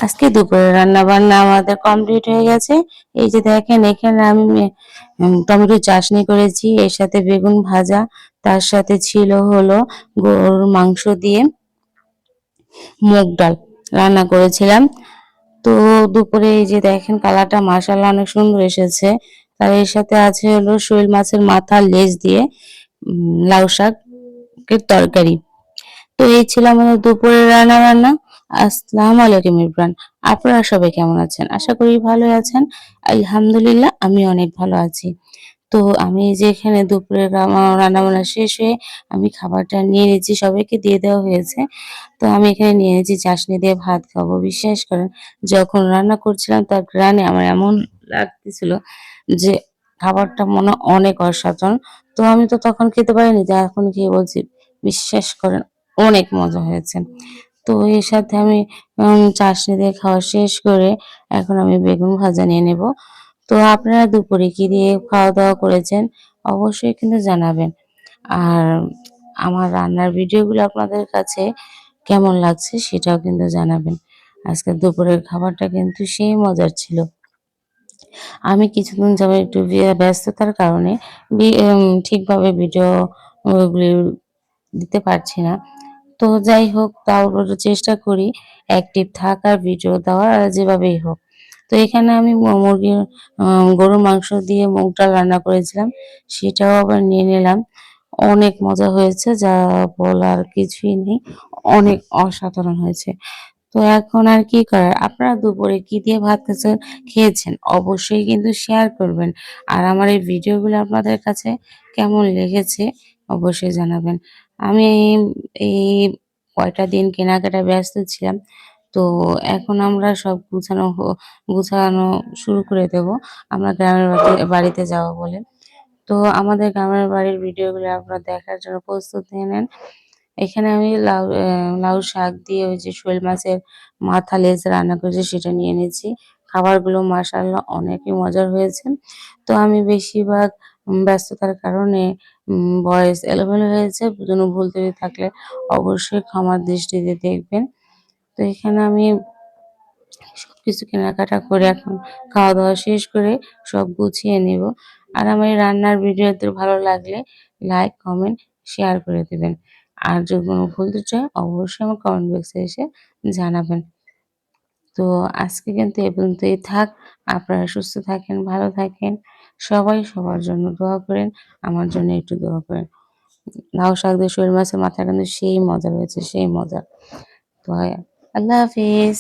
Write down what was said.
আজকে দুপুরে রান্না বান্না আমাদের কমপ্লিট হয়ে গেছে। এই যে দেখেন এখানে আমি টমেটো চাটনি করেছি, এর সাথে বেগুন ভাজা, তার সাথে ছিল হলো গরুর মাংস দিয়ে মুগ ডাল রান্না করেছিলাম। তো দুপুরে এই যে দেখেন কালারটা মাশাআল্লাহ অনেক সুন্দর এসেছে। তার এর সাথে আছে হলো শোল মাছের মাথা লেজ দিয়ে লাউ শাকের তরকারি। তো এই ছিল আমাদের দুপুরের রান্না বান্না। আসসালামু আলাইকুম ইব্রান। আপনারা সবাই কেমন আছেন? আশা করি ভালো আছেন। আলহামদুলিল্লাহ আমি অনেক ভালো আছি। তো আমি এই যে এখানে দুপুরের রান্নাবান্না শেষ হয়ে আমি খাবারটা নিয়ে নিয়েছি, সবাইকে দিয়ে দেওয়া হয়েছে। তো আমি এখানে নিয়ে নিয়েছি চাশনি দিয়ে ভাত খাবো। বিশ্বাস করেন যখন রান্না করছিলাম তার ঘ্রাণে আমার এমন লাগতেছিল যে খাবারটা মনে হয় অনেক অসাধারণ। তো আমি তো তখন খেতে পারিনি, যে এখন খেয়ে বলছি বিশ্বাস করেন অনেক মজা হয়েছে। তো এর সাথে আমি চাশনি দিয়ে খাওয়া শেষ করে এখন আমি বেগুন ভাজা নিয়ে নেব। তো আপনারা দুপুরে কি দিয়ে খাওয়া-দাওয়া করেছেন? অবশ্যই কিন্তু জানাবেন। আর আমার রান্নার ভিডিওগুলো আপনাদের কাছে কেমন লাগছে সেটাও কিন্তু জানাবেন। আজকে দুপুরের খাবারটা কিন্তু সেই মজার ছিল। আমি কিছুদিন যাবত একটু ব্যস্ততার কারণে ঠিকভাবে ভিডিও গুলি দিতে পারছি না। তো যাই হোক তাও চেষ্টা করি অ্যাক্টিভ থাকার, ভিডিও দেওয়ার আর যেভাবেই হোক। তো এখানে আমি মুরগির গরুর মাংস দিয়ে মুগ ডাল রান্না করেছিলাম। সেটাও আবার নিয়ে নিলাম। অনেক মজা হয়েছে, যা বলার কিছুই নেই। অনেক অসাধারণ হয়েছে। তো এখন আর কি করার? আপনারা দুপুরে কি দিয়ে ভাত খেয়েছেন? অবশ্যই কিন্তু শেয়ার করবেন। আর আমার এই ভিডিওগুলো আপনাদের কাছে কেমন লেগেছে অবশ্যই জানাবেন। আমি এই কয়টা দিন কেনাকাটায় ব্যস্ত ছিলাম। তো এখন আমরা সব গুছানো শুরু করে দেব। আমরা গ্রামের বাড়িতে যাবো বলে। তো আমাদের গ্রামের বাড়ির ভিডিওগুলো আপনারা দেখার জন্য প্রস্তুত হয়ে নেন। এখানে আমি লাউ শাক দিয়ে ওই যে শোল মাছের মাথা লেজ রান্না করেছি সেটা নিয়ে নিয়েছি। খাবারগুলো মাশাআল্লাহ অনেকই মজার হয়েছে। তো আমি বেশিরভাগ ব্যস্ততার কারণে ভয়েস এলোমেলো হয়েছে। কোনো ভুল ত্রুটি থাকলে অবশ্যই ক্ষমার দৃষ্টিতে দেখবেন। তো এখানে আমি সবকিছু কেনাকাটা করে এখন খাওয়া-দাওয়া শেষ করে সব গুছিয়ে নিব। আর আমার এই রান্নার ভিডিওতে ভালো লাগলে লাইক, কমেন্ট, শেয়ার করে দিবেন। আর যদি কোনো ভুল ত্রুটি হয় অবশ্যই আমার কমেন্ট বক্সে এসে জানাবেন। তো আজকে কিন্তু এ পর্যন্তই থাক। আপনারা সুস্থ থাকেন, ভালো থাকেন। সবাই সবার জন্য দোয়া করেন। আমার জন্য একটু দোয়া করেন। লাউ শাক দিয়ে শোল মাছের মাথা কিন্তু সেই মজা হয়েছে, সেই মজা। তো আল্লাহ হাফিজ।